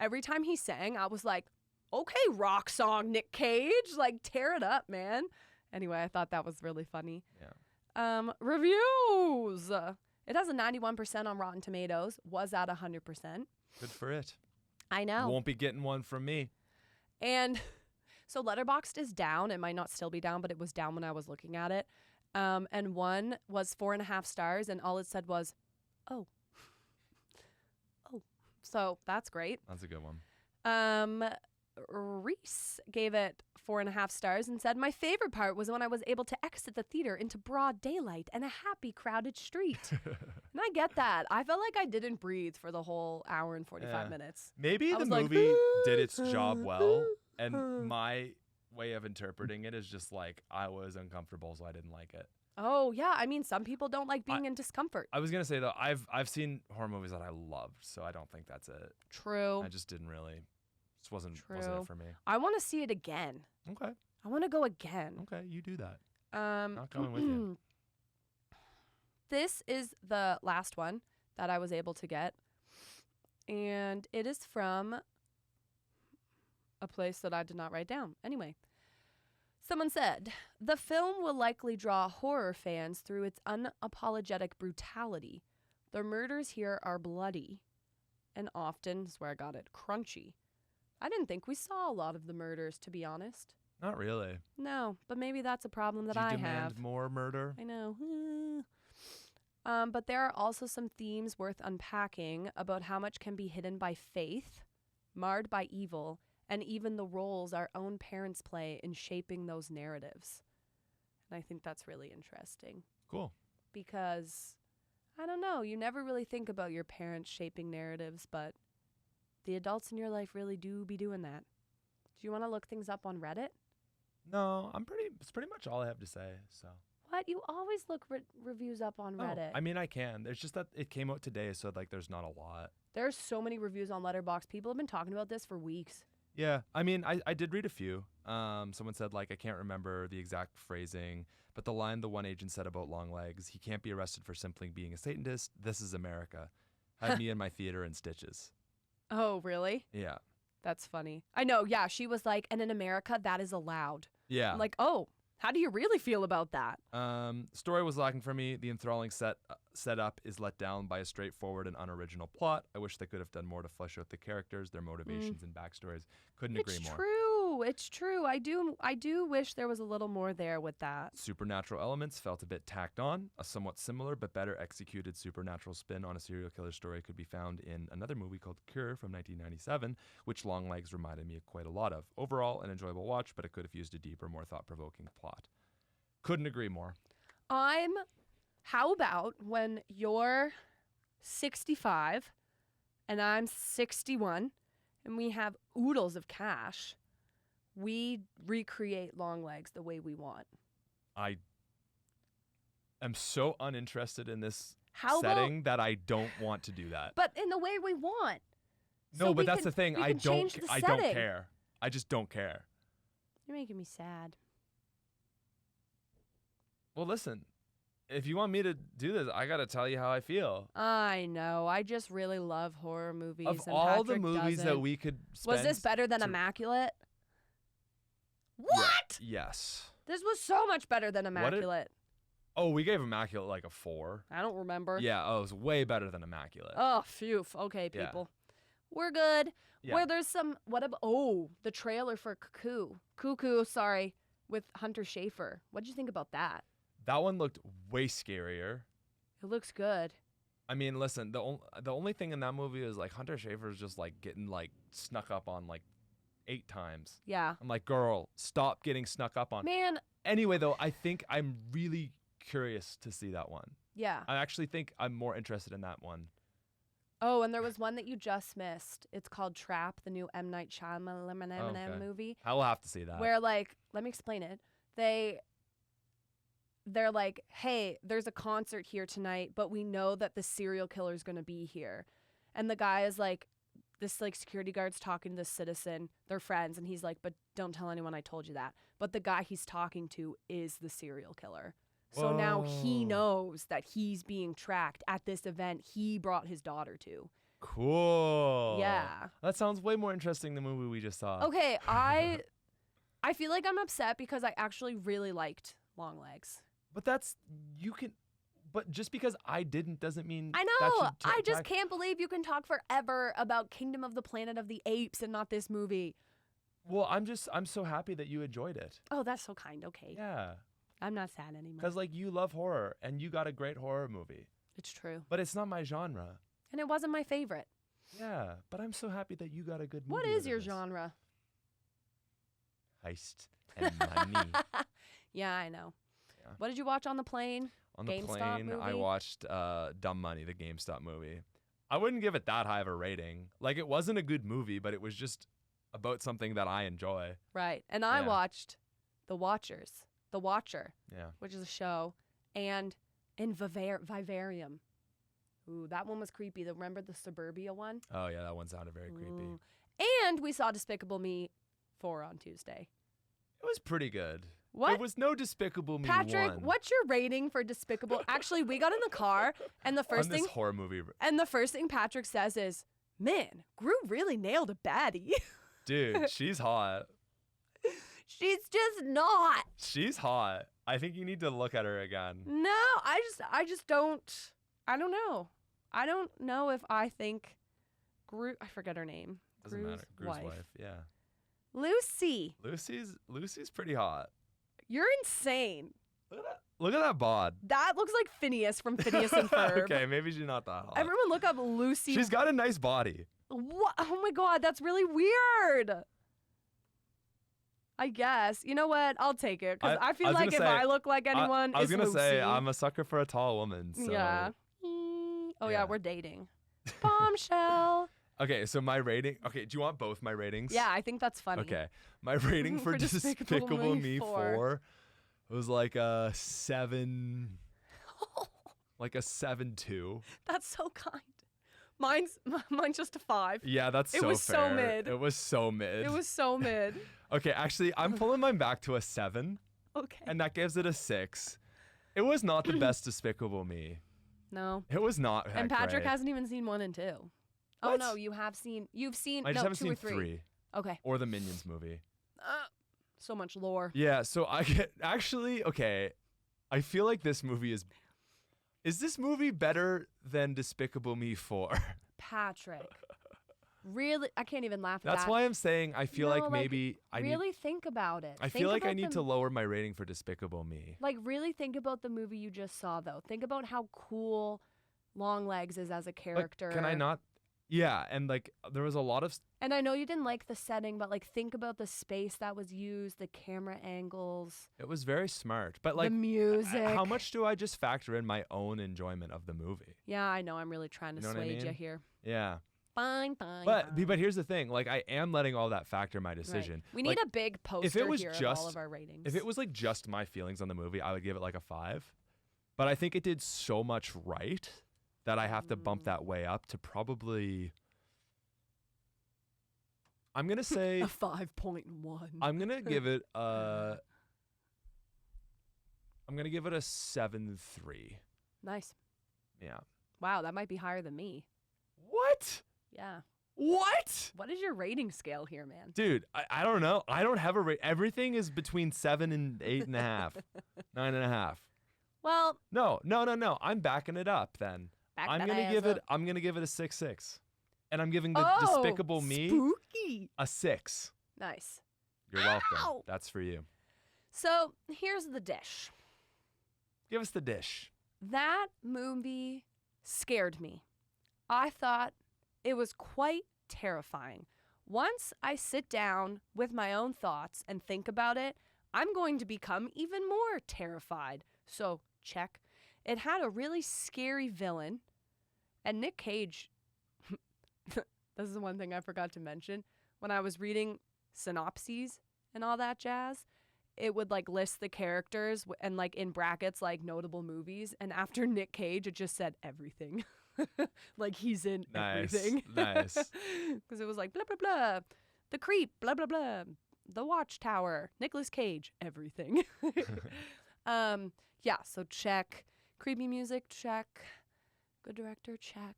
every time he sang, I was like, okay, rock song, Nick Cage. Like, tear it up, man. Anyway, I thought that was really funny. Yeah. Reviews. It has a 91% on Rotten Tomatoes. Was at 100%. Good for it. I know. Won't be getting one from me. And so Letterboxd is down. It might not still be down, but it was down when I was looking at it. And one was 4.5 stars, and all it said was, oh. Oh. So that's great. That's a good one. Reese gave it 4.5 stars and said, my favorite part was when I was able to exit the theater into broad daylight and a happy, crowded street. And I get that. I felt like I didn't breathe for the whole hour and 45 minutes. Maybe I the was like, movie did its job well, and my way of interpreting it is just like I was uncomfortable, so I didn't like it. Oh, yeah. I mean, some people don't like being in discomfort. I was gonna say though, I've seen horror movies that I loved, so I don't think that's it. True. I just didn't really. Just wasn't True. it for me. I want to see it again. Okay. I want to go again. Okay, you do that. Not coming with you. This is the last one that I was able to get. And it is from a place that I did not write down. Anyway, someone said, the film will likely draw horror fans through its unapologetic brutality. The murders here are bloody and often, this is where I got it, crunchy. I didn't think we saw a lot of the murders, to be honest. Not really. No, but maybe that's a problem that Do you I demand have. more murder? I know. But there are also some themes worth unpacking about how much can be hidden by faith, marred by evil, and even the roles our own parents play in shaping those narratives. And I think that's really interesting Cool. because I don't know. You never really think about your parents shaping narratives, but the adults in your life really do be doing that. Do you want to look things up on Reddit? No, it's pretty much all I have to say. So. What? You always look reviews up on Reddit. I mean, I can. There's just that it came out today, so like there's not a lot. There's so many reviews on Letterboxd. People have been talking about this for weeks. Yeah, I mean, I did read a few. Someone said, like, I can't remember the exact phrasing, but the line the one agent said about Longlegs, he can't be arrested for simply being a Satanist. This is America. Had me in my theater in stitches. Oh, really? Yeah. That's funny. I know, yeah. She was like, and in America, that is allowed. Yeah. I'm like, oh, how do you really feel about that? Story was lacking for me. The enthralling setup is let down by a straightforward and unoriginal plot. I wish they could have done more to flesh out the characters, their motivations, and backstories. Couldn't agree more. It's true. It's true. I do wish there was a little more there with that. Supernatural elements felt a bit tacked on. A somewhat similar but better executed supernatural spin on a serial killer story could be found in another movie called Cure from 1997, which Longlegs reminded me of quite a lot of. Overall, an enjoyable watch, but it could have used a deeper, more thought-provoking plot. Couldn't agree more. How about when you're 65 and I'm 61 and we have oodles of cash, we recreate Longlegs the way we want. I am so uninterested in this How setting that I don't want to do that. But in the way we want. No, So but we that's can- the thing. we I can don't change the I don't setting. care. I just don't care. You're making me sad. Well, listen. If you want me to do this, I got to tell you how I feel. I know. I just really love horror movies. Of and all the Patrick movies that doesn't. we could spend. Was this better than to- Immaculate? Yeah, What? yes. This was so much better than Immaculate. Oh, we gave Immaculate like a 4. I don't remember. Yeah, oh, it was way better than Immaculate. Oh, phew. Okay, Yeah. people. We're good. Yeah. Where there's some, what about, the trailer for Cuckoo, sorry, with Hunter Schafer. What'd you think about that? That one looked way scarier. It looks good. I mean, listen, the only thing in that movie is like Hunter Schafer's just like getting like snuck up on like 8 times. Yeah. I'm like, girl, stop getting snuck up on. Man, Anyway, though, I think I'm really curious to see that one. yeah. I actually think I'm more interested in that one. Oh, and there was one that you just missed. It's called Trap, the new M. Night Shyamalan Okay. movie. I will have to see that. Where, like, let me explain it. They're like, hey, there's a concert here tonight, but we know that the serial killer's going to be here. And the guy is like, this like security guard's talking to this citizen. They're friends. And he's like, but don't tell anyone I told you that. But the guy he's talking to is the serial killer. So now he Whoa. knows that he's being tracked at this event he brought his daughter to. Cool. Yeah. That sounds way more interesting than the movie we just saw. Okay, I feel like I'm upset because I actually really liked Longlegs. But but just because I didn't doesn't mean I that know. should I just can't believe you can talk forever about Kingdom of the Planet of the Apes and not this movie. Well, I'm so happy that you enjoyed it. Oh, that's so kind. Okay. Yeah. I'm not sad anymore. Because like you love horror and you got a great horror movie. It's true. But it's not my genre. And it wasn't my favorite. Yeah. But I'm so happy that you got a good movie. What out is of your this. genre? Heist and money. Yeah, I know. Yeah. What did you watch on the plane? On the GameStop plane, I movie? watched Dumb Money, the GameStop movie. I wouldn't give it that high of a rating. Like, it wasn't a good movie, but it was just about something that I enjoy. Right. And I Yeah. watched The Watcher, Yeah. which is a show, and in Vivarium. Ooh, that one was creepy. Remember the Suburbia one? Oh, yeah, that one sounded very creepy. Ooh. And we saw Despicable Me 4 on Tuesday. It was pretty good. What? There was no Despicable Me Patrick, 1 what's your rating for Despicable? Actually, we got in the car, and the on first this thing horror movie. Patrick says is, "Man, Gru really nailed a baddie." Dude, she's hot. She's just not. She's hot. I think you need to look at her again. No, I just don't. I don't know. I don't know if I think Gru. I forget her name. Doesn't matter. Gru's wife. Yeah. Lucy, Lucy's pretty hot. you're insane. Look at that bod. That looks like Phineas from Phineas and Ferb. Okay, maybe she's not that hot. Everyone look up Lucy. She's got a nice body. What? Oh my God, that's really weird. I guess. You know what? I'll take it because I feel was like gonna if say, I look like anyone, I was it's gonna say Lucy. I'm a sucker for a tall woman. So. Yeah. Oh, Yeah. yeah, we're dating. Bombshell. Okay, so my rating. Okay, do you want both my ratings? Yeah, I think that's funny. Okay, my rating for For Despicable Despicable Me Me 4. 4 was like a 7, like a 7.2. That's so kind. Mine's just a 5. Yeah, that's It so was so fair. mid. It was so mid. It was so mid. Okay, actually, I'm pulling mine back to a 7, Okay. and that gives it a 6. It was not the best Despicable Me. No. It was not. And that Patrick great. hasn't even seen 1 and 2. Oh What? no, you've seen I just no, haven't 2 seen or 3. 3 Okay. or the Minions movie. So much lore. Yeah, so I get actually okay. I feel like this movie is this movie better than Despicable Me 4? Patrick. Really, I can't even laugh at That's that. why I'm saying I feel No, like maybe I need. really think about it. I Think feel like I about need the- to lower my rating for Despicable Me. Like, really think about the movie you just saw, though. Think about how cool Longlegs is as a Like, character. can I not? Yeah, and like there was a lot of And I know you didn't like the setting, but like think about the space that was used, the camera angles, it was very smart, but the like music. how much do I just factor in my own enjoyment of the movie? Yeah, I know. I'm really trying to You know what I sway you mean? here. Yeah, Fine. but here's the thing: like I am letting all that factor in my Right. decision. We need Like, a big poster was here of just- all of our ratings. If it was like just my feelings on the movie, I would give it like a 5. But I think it did so much right that I have to bump that way up to probably. I'm gonna say a 5.1. I'm gonna give it a. I'm gonna give it a 7.3. Nice. Yeah. Wow, that might be higher than me. What? Yeah. What? What is your rating scale here, man? Dude, I don't know. I don't have a rate. Everything is between 7 and 8.5, 9.5. Well, No. I'm backing it up then. back I'm that gonna ass give up. it. I'm gonna give it a 6.6, and I'm giving the Oh, Despicable Me spooky. a 6. Nice. You're welcome. Ow! That's for you. So here's the dish. Give us the dish. That movie scared me. I thought it was quite terrifying. Once I sit down with my own thoughts and think about it, I'm going to become even more terrified. So, check. It had a really scary villain. And Nick Cage, this is the one thing I forgot to mention. When I was reading synopses and all that jazz, it would like list the characters and like in brackets like notable movies, and after Nick Cage it just said everything. Like he's in Nice, everything. nice. Because it was like blah blah blah, the creep, blah blah blah, the Watchtower, Nicolas Cage, everything. Yeah, so check. Creepy music, check. Good director, check.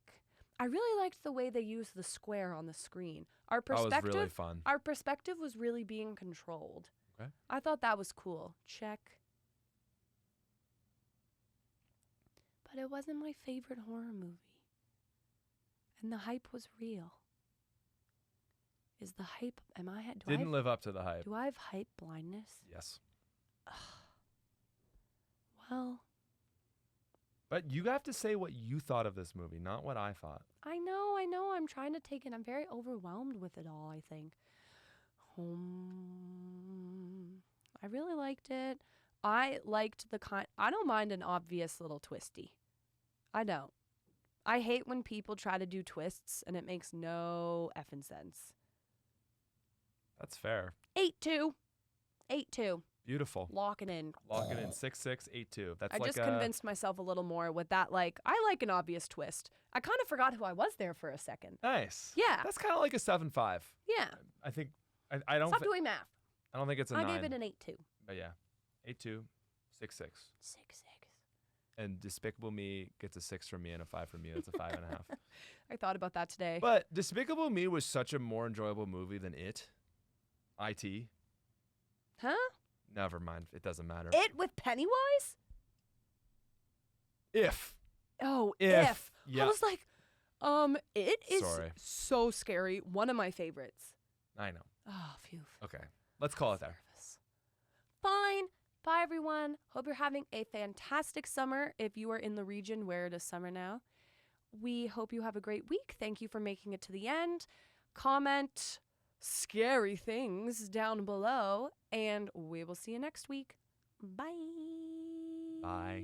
I really liked the way they used the square on the screen. Our That was perspective really fun. our perspective was really being controlled. Okay. I thought that was cool. Check. But it wasn't my favorite horror movie. And the hype was real. Is the hype, Didn't live up to the hype. do I have hype blindness? Yes. Well, But you have to say what you thought of this movie, not what I thought. I know. I'm trying to take it. I'm very overwhelmed with it all, I think. I really liked it. I liked I don't mind an obvious little twisty. I don't. I hate when people try to do twists and it makes no effing sense. That's fair. 8-2. 8-2. Beautiful. Lock it in. Lock it in. 6.682. That's I like just a convinced myself a little more with that, like, I like an obvious twist. I kind of forgot who I was there for a second. nice. Yeah. That's kind of like a 7.5. Yeah. I think. I don't. Stop doing math. I don't think it's a I 9. gave it an 8-2. But yeah, 8.2, 6.6. 6-6. And Despicable Me gets a 6 from me and a 5 from you. That's a 5.5. I thought about that today. But Despicable Me was such a more enjoyable movie than It. IT. Huh? Never mind. It doesn't matter. It with Pennywise? If. Oh, If. if. Yeah. I was like, it is Sorry. so scary. One of my favorites. I know. Oh, phew. Okay. Let's call it there. Nervous. Fine. Bye, everyone. Hope you're having a fantastic summer if you are in the region where it is summer now. We hope you have a great week. Thank you for making it to the end. Comment scary things down below, and we will see you next week. Bye. Bye.